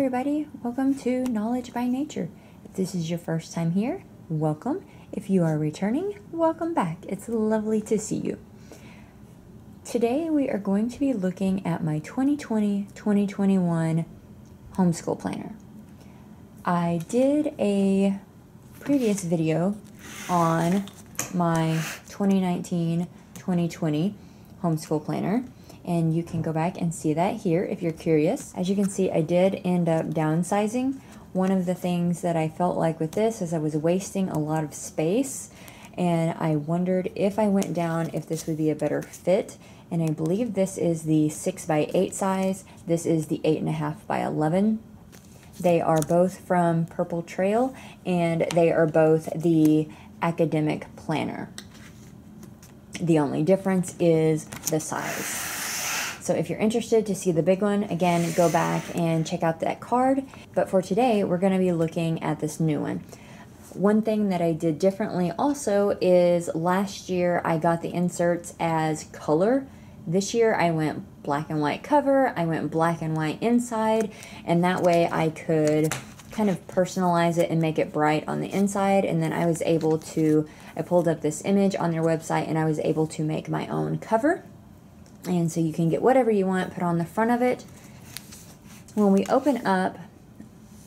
everybody, welcome to Knowledge by Nature. If this is your first time here, welcome. If you are returning, welcome back. It's lovely to see you. Today we are going to be looking at my 2020-2021 homeschool planner. I did a previous video on my 2019-2020 homeschool planner, and you can go back and see that here if you're curious. As you can see, I did end up downsizing. One of the things that I felt like with this is I was wasting a lot of space, and I wondered if I went down if this would be a better fit. And I believe this is the 6x8 size. This is the 8.5x11. They are both from Purple Trail, and they are both the academic planner. The only difference is the size. So if you're interested to see the big one, again, go back and check out that card. But for today, we're going to be looking at this new one. One thing that I did differently also is last year I got the inserts as color. This year I went black and white cover, I went black and white inside, and that way I could kind of personalize it and make it bright on the inside. And then I was able to, I pulled up this image on their website and I was able to make my own cover. And so you can get whatever you want put on the front of it. When we open up,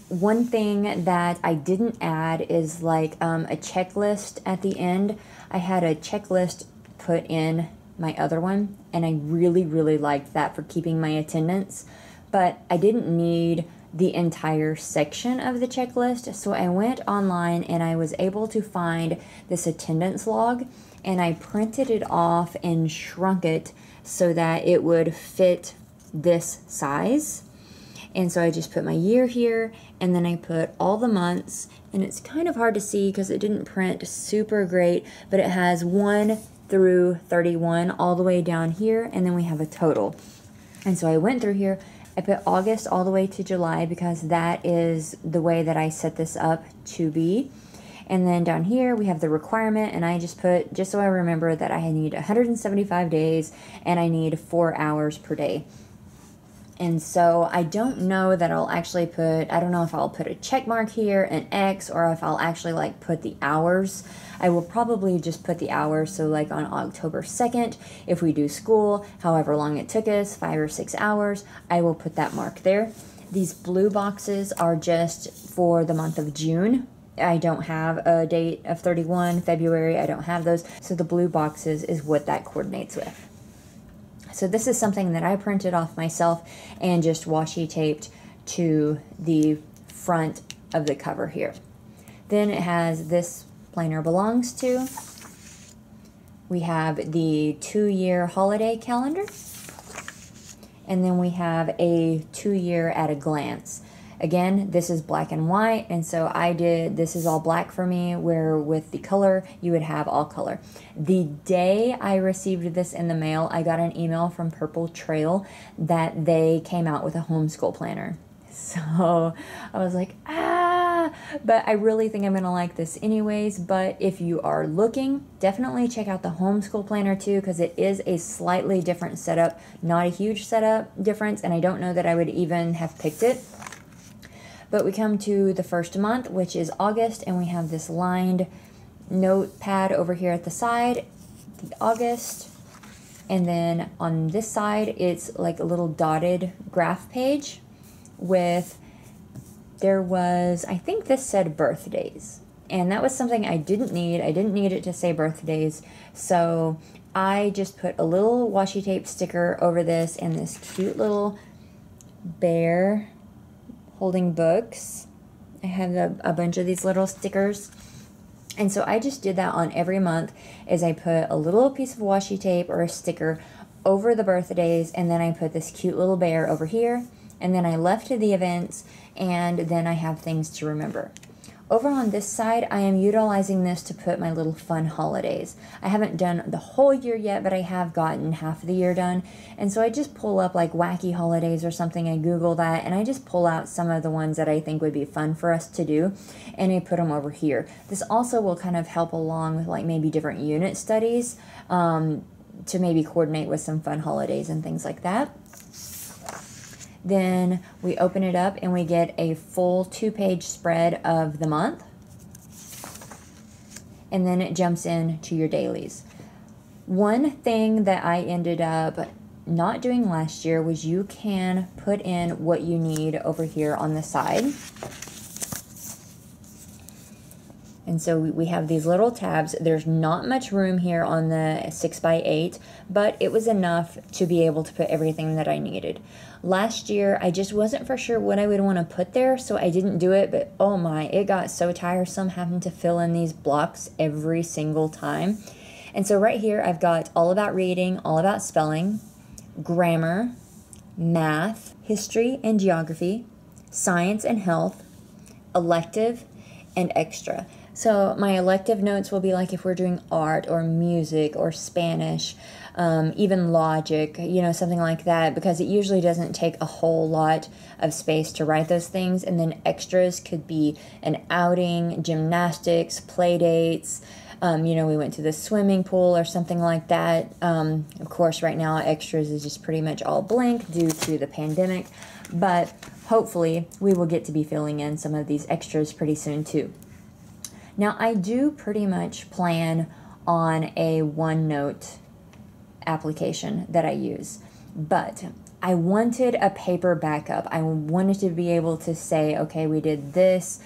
one thing that I didn't add is like a checklist at the end. I had a checklist put in my other one, and I really liked that for keeping my attendance. But I didn't need the entire section of the checklist, so I went online and I was able to find this attendance log, and I printed it off and shrunk it so that it would fit this size. And so I just put my year here, and then I put all the months, and it's kind of hard to see because it didn't print super great, but it has 1 through 31 all the way down here, and then we have a total. And so I went through here, I put August all the way to July because that is the way that I set this up to be. And then down here we have the requirement, and I just put, just so I remember, that I need 175 days and I need 4 hours per day. And so I don't know that I'll actually put, I don't know if I'll put a check mark here, an X, or if I'll actually like put the hours. I will probably just put the hours, so like on October 2nd, if we do school, however long it took us, 5 or 6 hours, I will put that mark there. These blue boxes are just for the month of June. I don't have a date of 31, February, I don't have those. So the blue boxes is what that coordinates with. So this is something that I printed off myself and just washi taped to the front of the cover here. Then it has this planner belongs to. We have the 2-year holiday calendar. And then we have a 2-year at a glance. Again, this is black and white, and so I did, this is all black for me, where with the color, you would have all color. The day I received this in the mail, I got an email from Purple Trail that they came out with a homeschool planner. So I was like, but I really think I'm going to like this anyways. But if you are looking, definitely check out the homeschool planner too, because it is a slightly different setup, not a huge setup difference, and I don't know that I would even have picked it. But we come to the first month, which is August, and we have this lined notepad over here at the side, the August. And then on this side, it's like a little dotted graph page with, there was, I think this said birthdays. And that was something I didn't need. I didn't need it to say birthdays. So I just put a little washi tape sticker over this and this cute little bear holding books. I have a bunch of these little stickers. And so I just did that on every month, is I put a little piece of washi tape or a sticker over the birthdays, and then I put this cute little bear over here, and then I left the events, and then I have things to remember. Over on this side, I am utilizing this to put my little fun holidays. I haven't done the whole year yet, but I have gotten half of the year done. And so I just pull up like wacky holidays or something. I Google that, and I just pull out some of the ones that I think would be fun for us to do, and I put them over here. This also will kind of help along with like maybe different unit studies to maybe coordinate with some fun holidays and things like that. Then we open it up and we get a full 2-page spread of the month. And then it jumps into your dailies. One thing that I ended up not doing last year was you can put in what you need over here on the side. And so we have these little tabs. There's not much room here on the 6x8, but it was enough to be able to put everything that I needed. Last year, I just wasn't for sure what I would want to put there, so I didn't do it, but oh my, it got so tiresome having to fill in these blocks every single time. And so right here, I've got all about reading, all about spelling, grammar, math, history and geography, science and health, elective, and extra. So my elective notes will be like if we're doing art or music or Spanish, even logic, you know, something like that, because it usually doesn't take a whole lot of space to write those things. And then extras could be an outing, gymnastics, play dates. You know, we went to the swimming pool or something like that. Of course, right now, extras is just pretty much all blank due to the pandemic. But hopefully, we will get to be filling in some of these extras pretty soon, too. Now, I do pretty much plan on a OneNote application that I use, but I wanted a paper backup. I wanted to be able to say, okay, we did this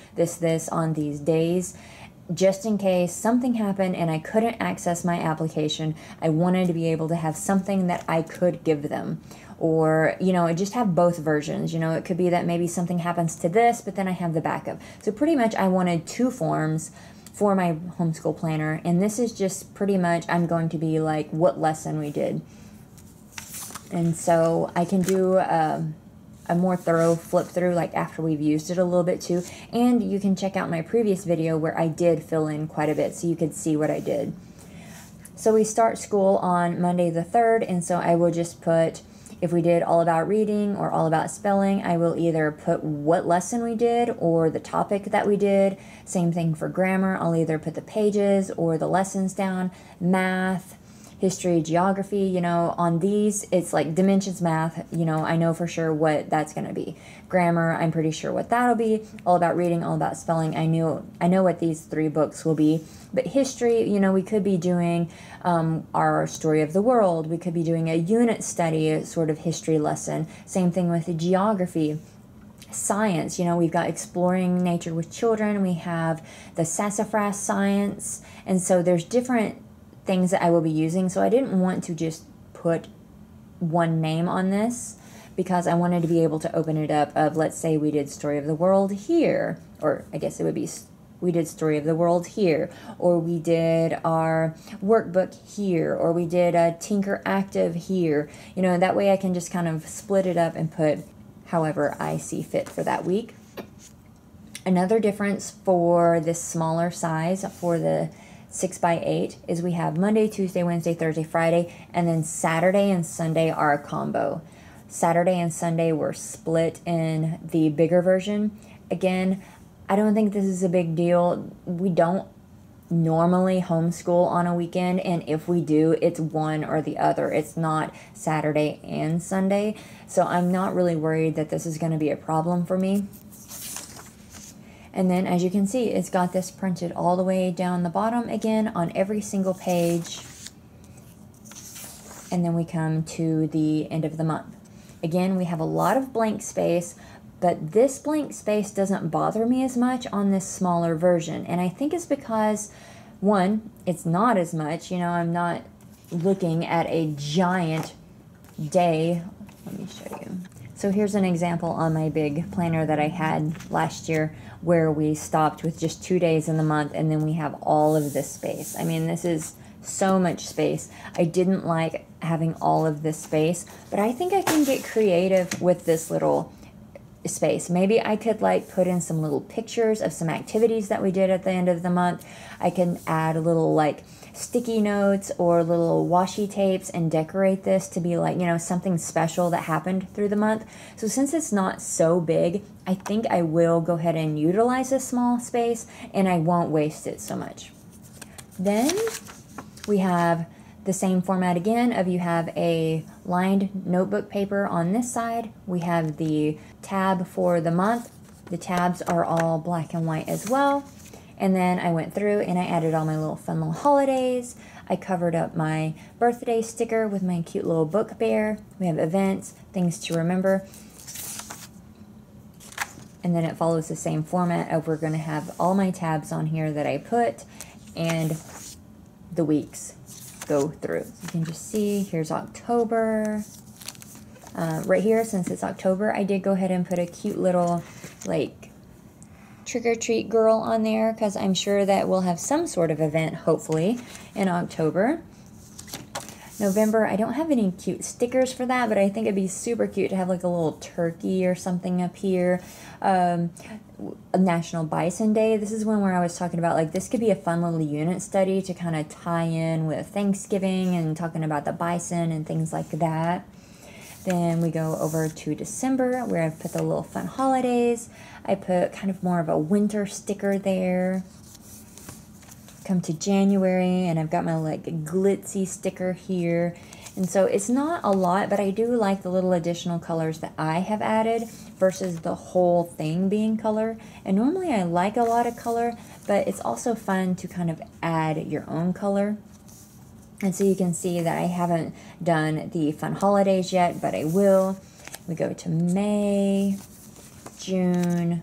on these days. Just in case something happened and I couldn't access my application, I wanted to be able to have something that I could give them. Or, you know, just have both versions. You know, it could be that maybe something happens to this, but then I have the backup. So pretty much I wanted 2 forms for my homeschool planner. And this is just pretty much, I'm going to be like what lesson we did. And so I can do a more thorough flip through like after we've used it a little bit too. And you can check out my previous video where I did fill in quite a bit so you could see what I did. So we start school on Monday the 3rd, and so I will just put, if we did all about reading or all about spelling, I will either put what lesson we did or the topic that we did. Same thing for grammar. I'll either put the pages or the lessons down. Math, history, geography, you know, on these, it's like dimensions math, you know, I know for sure what that's going to be. Grammar, I'm pretty sure what that'll be. All about reading, all about spelling, I know what these 3 books will be. But history, you know, we could be doing our story of the world. We could be doing a unit study, a sort of history lesson. Same thing with the geography. Science, you know, we've got exploring nature with children. We have the sassafras science. And so there's different things that I will be using. So I didn't want to just put one name on this because I wanted to be able to open it up of, let's say we did story of the world here, or I guess it would be we did story of the world here, or we did our workbook here, or we did a Tinker Active here, you know, that way I can just kind of split it up and put however I see fit for that week. Another difference for this smaller size for the 6x8 is we have Monday, Tuesday, Wednesday, Thursday, Friday, and then Saturday and Sunday are a combo. Saturday and Sunday were split in the bigger version. Again, I don't think this is a big deal. We don't normally homeschool on a weekend, and if we do, it's one or the other. It's not Saturday and Sunday, so I'm not really worried that this is going to be a problem for me. And then, as you can see, it's got this printed all the way down the bottom again on every single page. And then we come to the end of the month. Again, we have a lot of blank space, but this blank space doesn't bother me as much on this smaller version. And I think it's because, one, it's not as much. You know, I'm not looking at a giant day. Let me show you. So here's an example on my big planner that I had last year where we stopped with just 2 days in the month, and then we have all of this space. I mean, this is so much space. I didn't like having all of this space, but I think I can get creative with this little space. Maybe I could like put in some little pictures of some activities that we did at the end of the month. I can add a little like sticky notes or little washi tapes and decorate this to be like, you know, something special that happened through the month. So since it's not so big, I think I will go ahead and utilize this small space and I won't waste it so much. Then we have The same format again of you have a lined notebook paper on this side. We have the tab for the month. The tabs are all black and white as well. And then I went through and I added all my little fun little holidays. I covered up my birthday sticker with my cute little book bear. We have events, things to remember. And then it follows the same format of we're going to have all my tabs on here that I put and the weeks go through. So you can just see, here's October. Right here, since it's October, I did go ahead and put a cute little like trick-or-treat girl on there because I'm sure that we'll have some sort of event, hopefully, in October. November, I don't have any cute stickers for that, but I think it'd be super cute to have like a little turkey or something up here. A National Bison Day. This is one where I was talking about like this could be a fun little unit study to kind of tie in with Thanksgiving and talking about the bison and things like that. Then we go over to December where I've put the little fun holidays. I put kind of more of a winter sticker there. Come to January and I've got my like glitzy sticker here. And so it's not a lot, but I do like the little additional colors that I have added versus the whole thing being color. And normally I like a lot of color, but it's also fun to kind of add your own color. And so you can see that I haven't done the fun holidays yet, but I will. We go to May, June,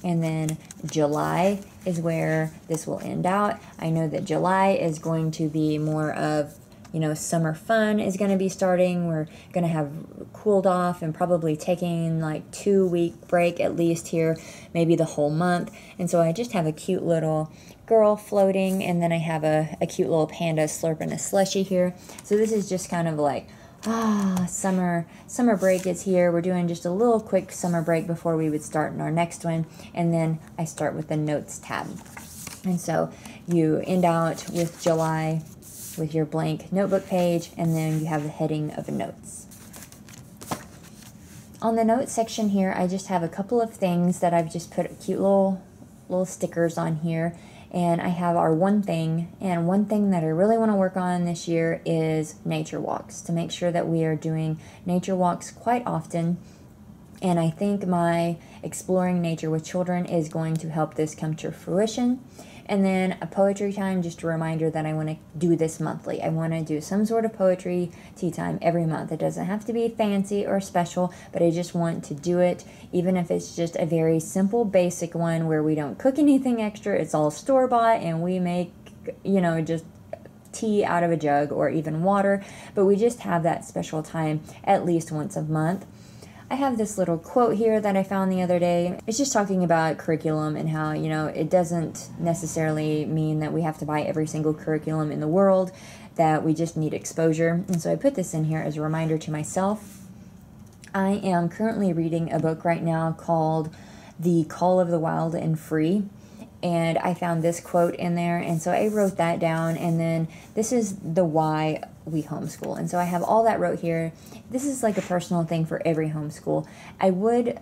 and then July is where this will end out. I know that July is going to be more of, you know, summer fun is going to be starting. We're going to have cooled off and probably taking like 2-week break at least here, maybe the whole month. And so I just have a cute little girl floating, and then I have a cute little panda slurping a slushie here. So this is just kind of like, summer break is here. We're doing just a little quick summer break before we would start in our next one. And then I start with the notes tab. And so you end out with July with your blank notebook page, and then you have the heading of notes. On the notes section here, I just have a couple of things that I've just put cute little stickers on here. And I have our one thing, and one thing that I really want to work on this year is nature walks, to make sure that we are doing nature walks quite often. And I think my exploring nature with children is going to help this come to fruition. And then a poetry time, just a reminder that I want to do this monthly. I want to do some sort of poetry tea time every month. It doesn't have to be fancy or special, but I just want to do it, even if it's just a very simple, basic one where we don't cook anything extra. It's all store-bought, and we make, you know, just tea out of a jug or even water, but we just have that special time at least once a month. I have this little quote here that I found the other day. It's just talking about curriculum and how, you know, it doesn't necessarily mean that we have to buy every single curriculum in the world, that we just need exposure. And so I put this in here as a reminder to myself. I am currently reading a book right now called The Call of the Wild and Free. And I found this quote in there, and so I wrote that down, and then this is the why we homeschool. And so I have all that wrote here. This is like a personal thing for every homeschool. I would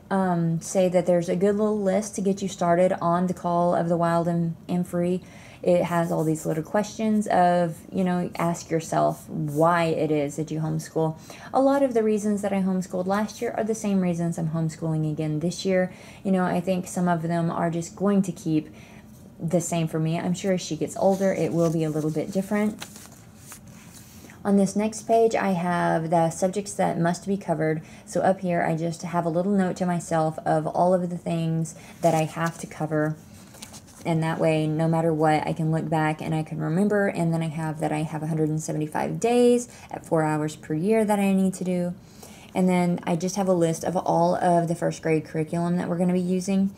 say that there's a good little list to get you started on The Call of the Wild and Free. It has all these little questions of, you know, ask yourself why it is that you homeschool. A lot of the reasons that I homeschooled last year are the same reasons I'm homeschooling again this year. You know, I think some of them are just going to keep the same for me. I'm sure as she gets older, it will be a little bit different. On this next page, I have the subjects that must be covered. So up here, I just have a little note to myself of all of the things that I have to cover. And that way, no matter what, I can look back and I can remember. And then I have 175 days at 4 hours per year that I need to do. And then I just have a list of all of the first grade curriculum that we're going to be using.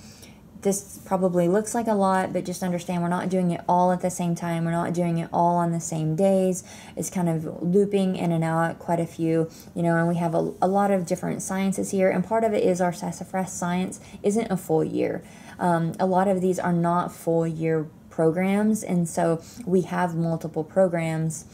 This probably looks like a lot, but just understand we're not doing it all at the same time. We're not doing it all on the same days. It's kind of looping in and out quite a few, you know, and we have a lot of different sciences here. And part of it is our sassafras science isn't a full year. A lot of these are not full year programs, and so we have multiple programs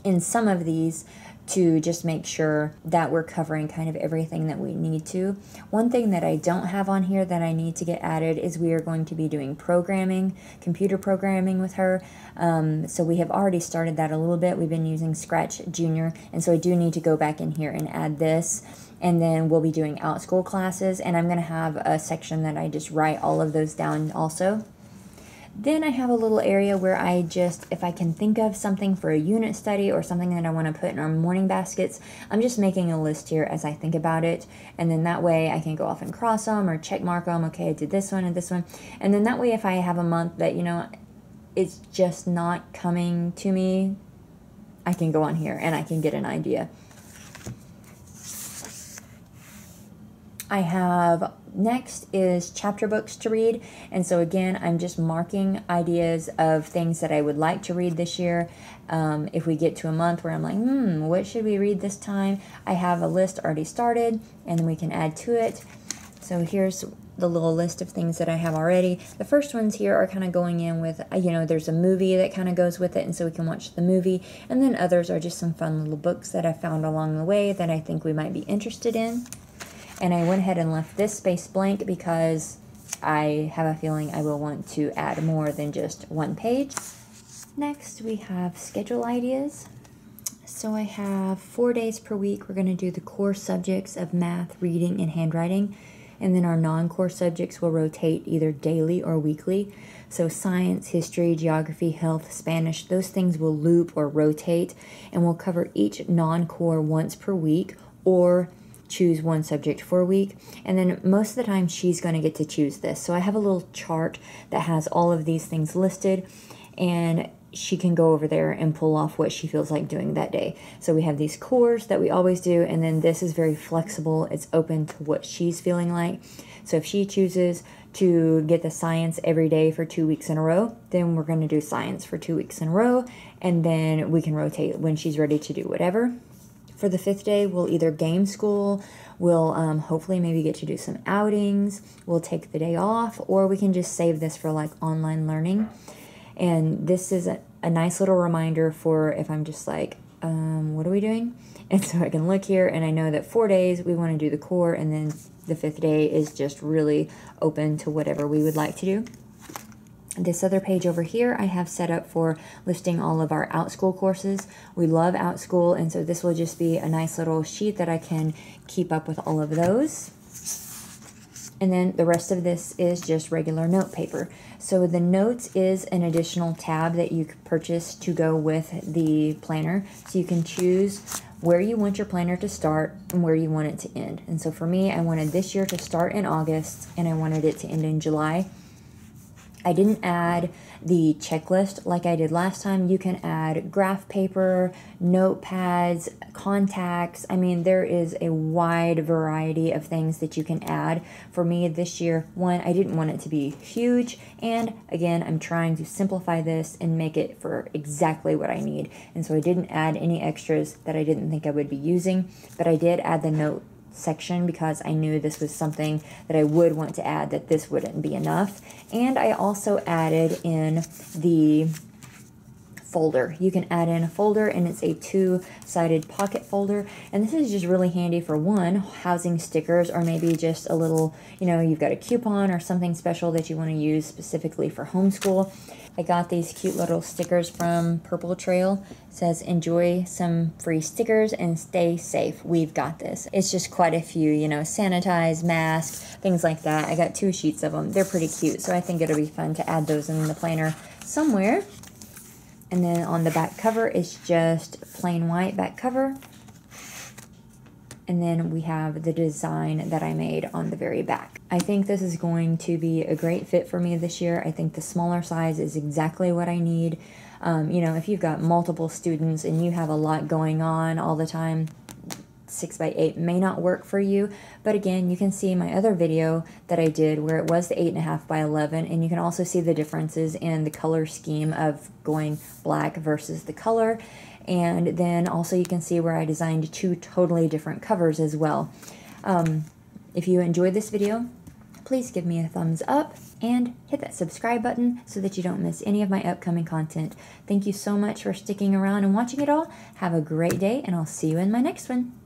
in some of these to just make sure that we're covering kind of everything that we need to. One thing that I don't have on here that I need to get added is we are going to be doing programming, computer programming with her. So we have already started that a little bit. We've been using Scratch Junior, and so I do need to go back in here and add this. And then we'll be doing OutSchool classes, and I'm going to have a section that I just write all of those down also. Then I have a little area where I just, if I can think of something for a unit study or something that I want to put in our morning baskets, I'm just making a list here as I think about it. And then that way I can go off and cross them or check mark them. Okay, I did this one and this one. And then that way if I have a month that, you know, it's just not coming to me, I can go on here and I can get an idea. I have next is chapter books to read, and so again I'm just marking ideas of things that I would like to read this year. If we get to a month where I'm like, what should we read this time, I have a list already started and then we can add to it. So here's the little list of things that I have already. The first ones here are kind of going in with, you know, there's a movie that kind of goes with it, and so we can watch the movie, and then others are just some fun little books that I found along the way that I think we might be interested in. And I went ahead and left this space blank because I have a feeling I will want to add more than just one page. Next, we have schedule ideas. So I have 4 days per week. We're going to do the core subjects of math, reading, and handwriting. And then our non-core subjects will rotate either daily or weekly. So science, history, geography, health, Spanish, those things will loop or rotate. And we'll cover each non-core once per week, or choose one subject for a week. And then most of the time she's going to get to choose this. So I have a little chart that has all of these things listed, and she can go over there and pull off what she feels like doing that day. So we have these cores that we always do, and then this is very flexible. It's open to what she's feeling like. So if she chooses to get the science every day for 2 weeks in a row, then we're going to do science for 2 weeks in a row, and then we can rotate when she's ready to do whatever. For the 5th day, we'll either game school, we'll hopefully maybe get to do some outings, we'll take the day off, or we can just save this for like online learning. And this is a nice little reminder for if I'm just like, what are we doing? And so I can look here and I know that 4 days we want to do the core, and then the 5th day is just really open to whatever we would like to do. This other page over here I have set up for listing all of our OutSchool courses. We love OutSchool, and so this will just be a nice little sheet that I can keep up with all of those. And then the rest of this is just regular note paper. So the notes is an additional tab that you could purchase to go with the planner. So you can choose where you want your planner to start and where you want it to end. And so for me, I wanted this year to start in August and I wanted it to end in July. I didn't add the checklist like I did last time. You can add graph paper, notepads, contacts. I mean, there is a wide variety of things that you can add. For me this year, one, I didn't want it to be huge. And again, I'm trying to simplify this and make it for exactly what I need. And so I didn't add any extras that I didn't think I would be using, but I did add the note section because I knew this was something that I would want to add, that this wouldn't be enough. And I also added in the folder. You can add in a folder, and it's a two-sided pocket folder, and this is just really handy for one, housing stickers, or maybe just a little, you know, you've got a coupon or something special that you want to use specifically for homeschool. I got these cute little stickers from Purple Trail. It says, enjoy some free stickers and stay safe. We've got this. It's just quite a few, you know, sanitize, mask, things like that. I got 2 sheets of them. They're pretty cute, so I think it'll be fun to add those in the planner somewhere. And then on the back cover is just plain white back cover. And then we have the design that I made on the very back. I think this is going to be a great fit for me this year. I think the smaller size is exactly what I need. You know, if you've got multiple students and you have a lot going on all the time, 6x8 may not work for you. But again, you can see my other video that I did where it was the 8.5 by 11, and you can also see the differences in the color scheme of going black versus the color. And then also you can see where I designed 2 totally different covers as well. If you enjoyed this video, please give me a thumbs up and hit that subscribe button so that you don't miss any of my upcoming content. Thank you so much for sticking around and watching it all. Have a great day, and I'll see you in my next one.